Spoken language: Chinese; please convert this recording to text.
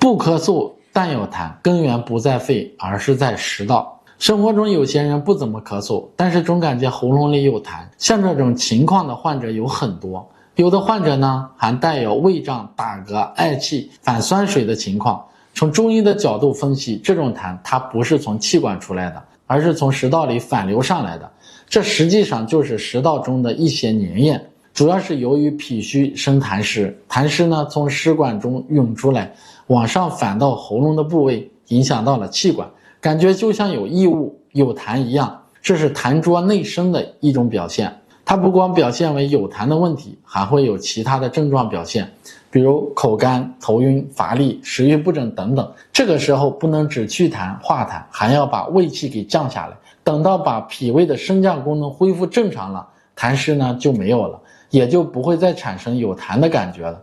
不咳嗽但有痰，根源不在肺，而是在食道。生活中有些人不怎么咳嗽，但是总感觉喉咙里有痰，像这种情况的患者有很多。有的患者呢还带有胃胀、打嗝、嗳气、反酸水的情况。从中医的角度分析，这种痰它不是从气管出来的，而是从食道里反流上来的。这实际上就是食道中的一些粘液，主要是由于脾虚生痰湿，痰湿呢从食管中涌出来，往上反到喉咙的部位，影响到了气管，感觉就像有异物、有痰一样，这是痰浊内生的一种表现。它不光表现为有痰的问题，还会有其他的症状表现，比如口干、头晕、乏力、食欲不振等等。这个时候不能只祛痰化痰，还要把胃气给降下来。等到把脾胃的升降功能恢复正常了，痰湿呢就没有了，也就不会再产生有痰的感觉了。